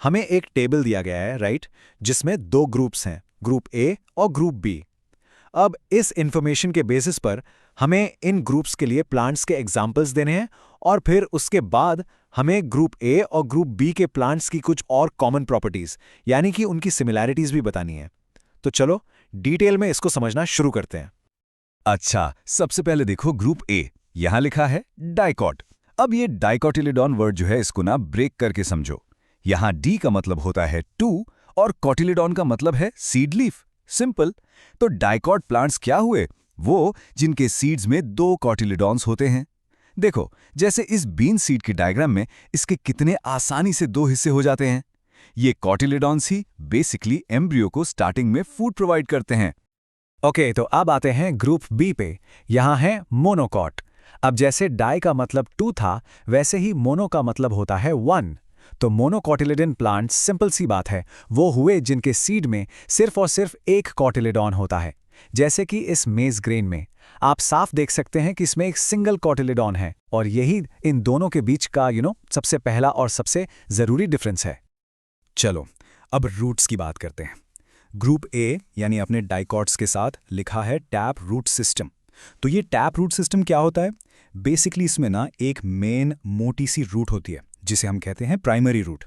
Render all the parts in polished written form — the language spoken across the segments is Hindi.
हमें एक टेबल दिया गया है, राइट, जिसमें दो ग्रुप्स हैं, ग्रुप ए और ग्रुप बी। अब इस इंफॉर्मेशन के बेसिस पर हमें इन ग्रुप्स के लिए प्लांट्स के एग्जाम्पल्स देने हैं और फिर उसके बाद हमें ग्रुप ए और ग्रुप बी के प्लांट्स की कुछ और कॉमन प्रॉपर्टीज यानी कि उनकी सिमिलैरिटीज भी बतानी है। तो चलो डिटेल में इसको समझना शुरू करते हैं। अच्छा, सबसे पहले देखो ग्रुप ए। यहां लिखा है डाइकॉट। अब ये डाइकोटिलिडॉन वर्ड जो है इसको ना ब्रेक करके समझो। यहां डी का मतलब होता है टू और कोटिलिडॉन का मतलब है सीड लीफ। सिंपल। तो डाइकॉट प्लांट्स क्या हुए? वो जिनके सीड्स में दो कोटिलिडॉन्स होते हैं। देखो, जैसे इस बीन सीड की डायग्राम में इसके कितने आसानी से दो हिस्से हो जाते हैं। ये कोटिलिडॉन्स ही बेसिकली एम्ब्रियो को स्टार्टिंग में फूड प्रोवाइड करते हैं। ओके, तो अब आते हैं ग्रुप बी पे। यहाँ है मोनोकॉट। अब जैसे डाई का मतलब टू था, वैसे ही मोनो का मतलब होता है वन। तो मोनोकॉटिलिडन प्लांट सिंपल सी बात है, वो हुए जिनके सीड में सिर्फ और सिर्फ एक कॉटिलिडॉन होता है। जैसे कि इस मेज ग्रेन में आप साफ देख सकते हैं कि इसमें एक सिंगल कॉटिलिडॉन है, और यही इन दोनों के बीच का सबसे पहला और सबसे जरूरी डिफरेंस है। चलो अब रूट्स की बात करते हैं। ग्रुप ए यानी अपने डाइकॉट्स के साथ लिखा है टैप रूट सिस्टम। तो ये टैप रूट सिस्टम क्या होता है? बेसिकली इसमें ना एक मेन मोटी सी रूट होती है जिसे हम कहते हैं प्राइमरी रूट।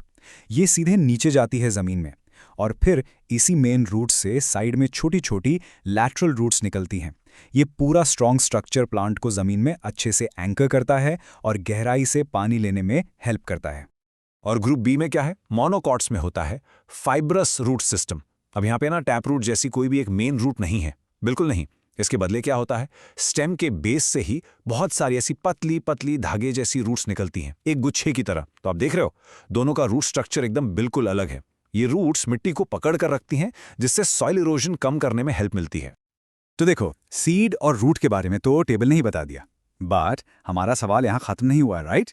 ये सीधे नीचे जाती है जमीन में और फिर इसी मेन रूट से साइड में छोटी छोटी लैटरल रूट्स निकलती हैं। ये पूरा स्ट्रॉन्ग स्ट्रक्चर प्लांट को जमीन में अच्छे से एंकर करता है और गहराई से पानी लेने में हेल्प करता है। और ग्रुप बी में क्या है? मोनोकॉट्स में होता है फाइब्रस रूट सिस्टम। अब यहाँ पे ना टैप रूट जैसी कोई भी एक मेन रूट नहीं है, बिल्कुल नहीं। इसके बदले क्या होता है, स्टेम के बेस से ही बहुत सारी ऐसी पतली पतली धागे जैसी रूट्स निकलती हैं, एक गुच्छे की तरह। तो आप देख रहे हो, दोनों का रूट स्ट्रक्चर एकदम बिल्कुल अलग है। ये रूट्स मिट्टी को पकड़ कर रखती हैं, जिससे सॉइल इरोजन कम करने में हेल्प मिलती है। तो देखो, सीड और रूट के बारे में तो टेबल ने ही बता दिया, बट हमारा सवाल यहां खत्म नहीं हुआ, राइट?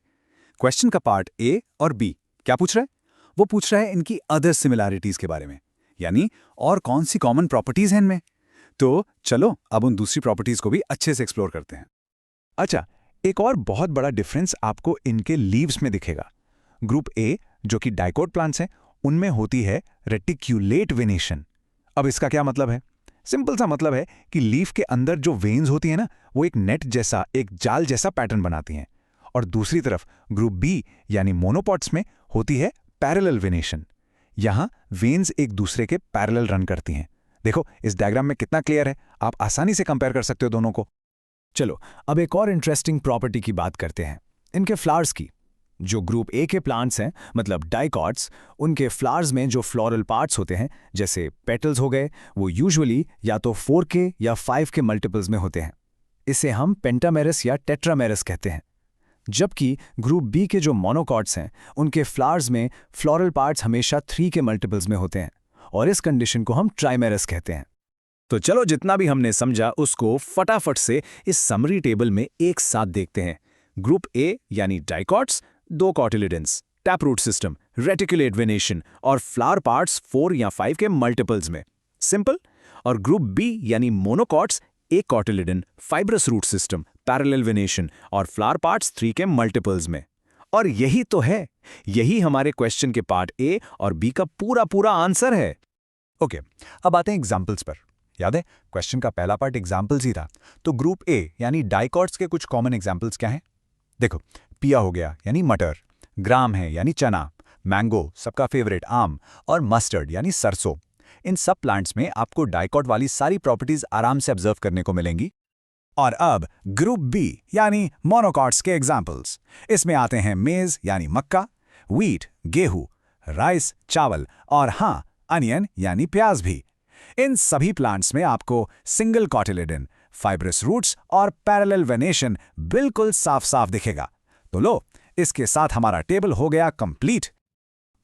क्वेश्चन का पार्ट ए और बी क्या पूछ रहा है? वो पूछ रहा है इनकी अदर सिमिलैरिटीज के बारे में, यानी और कौन सी कॉमन प्रॉपर्टीज हैं इनमें। तो चलो अब उन दूसरी प्रॉपर्टीज को भी अच्छे से एक्सप्लोर करते हैं। अच्छा, एक और बहुत बड़ा डिफरेंस आपको इनके लीव्स में दिखेगा। ग्रुप ए जो कि डाइकोट प्लांट्स हैं, उनमें होती है रेटिक्यूलेट वेनेशन। अब इसका क्या मतलब है? सिंपल सा मतलब है कि लीफ के अंदर जो वेन्स होती हैं ना, वो एक नेट जैसा, एक जाल जैसा पैटर्न बनाती हैं। और दूसरी तरफ ग्रुप बी यानी मोनोपॉट्स में होती है पैरेलल वेनेशन। यहां वेन्स एक दूसरे के पैरेलल रन करती हैं। देखो इस डायग्राम में कितना क्लियर है, आप आसानी से कंपेयर कर सकते हो दोनों को। चलो अब एक और इंटरेस्टिंग प्रॉपर्टी की बात करते हैं, इनके फ्लावर्स की। जो ग्रुप ए के प्लांट्स हैं, मतलब डाइकॉट्स, उनके फ्लावर्स में जो फ्लोरल पार्ट्स होते हैं, जैसे पेटल्स हो गए, वो यूजुअली या तो 4 के या 5 के मल्टीपल्स में होते हैं। इसे हम पेंटामेरस या टेट्रामेरस कहते हैं। जबकि ग्रुप बी के जो मोनोकॉट्स हैं, उनके फ्लावर्स में फ्लोरल पार्ट्स हमेशा 3 के मल्टीपल्स में होते हैं, और इस कंडीशन को हम ट्राइमेरस कहते हैं। तो चलो जितना भी हमने समझा उसको फटाफट से इस समरी टेबल में एक साथ देखते हैं। ग्रुप ए यानी dicots, 2 cotyledons, tap root system, reticulate venation और फ्लावर पार्ट्स 4 या 5 के मल्टीपल्स में। सिंपल। और ग्रुप बी यानी monocots, 1 cotyledon, fibrous root system, parallel venation और फ्लावर पार्ट्स 3 के मल्टीपल्स में। और यही तो है, यही हमारे क्वेश्चन के पार्ट ए और बी का पूरा पूरा आंसर है। ओके, अब आते हैं एग्जाम्पल्स पर। याद है क्वेश्चन का पहला पार्ट एग्जाम्पल्स ही था, तो ग्रुप ए यानी डाइकॉट्स के कुछ कॉमन एग्जाम्पल्स क्या हैं? देखो, पिया हो गया यानी मटर, ग्राम है यानी चना, मैंगो सबका फेवरेट आम, और मस्टर्ड यानी सरसों। इन सब प्लांट्स में आपको डाइकॉट वाली सारी प्रॉपर्टीज आराम से ऑब्जर्व करने को मिलेंगी। और अब ग्रुप बी यानी मोनोकॉट्स के एग्जाम्पल्स। इसमें आते हैं मेज यानी मक्का, व्हीट गेहूं, राइस चावल, और हाँ, अनियन यानी प्याज भी। इन सभी प्लांट्स में आपको सिंगल कॉटिलिडन, फाइब्रस रूट्स और पैरेलल वेनेशन बिल्कुल साफ साफ दिखेगा। तो लो, इसके साथ हमारा टेबल हो गया कंप्लीट।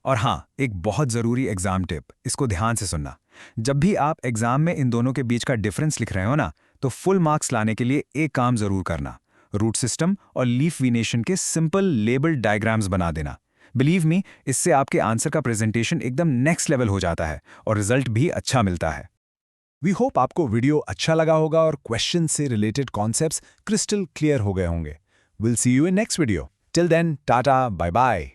और हाँ, एक बहुत जरूरी एग्जाम टिप, इसको ध्यान से सुनना। जब भी आप एग्जाम में इन दोनों के बीच का डिफरेंस लिख रहे हो ना, तो फुल मार्क्स लाने के लिए एक काम जरूर करना, रूट सिस्टम और लीफ वेनेशन के सिंपल लेबल्ड डायग्राम्स बना देना। बिलीव मी, इससे आपके आंसर का प्रेजेंटेशन एकदम नेक्स्ट लेवल हो जाता है और रिजल्ट भी अच्छा मिलता है। वी होप आपको वीडियो अच्छा लगा होगा और क्वेश्चन से रिलेटेड कॉन्सेप्ट्स क्रिस्टल क्लियर हो गए होंगे। Will see you in next video. Till then, tata, bye bye.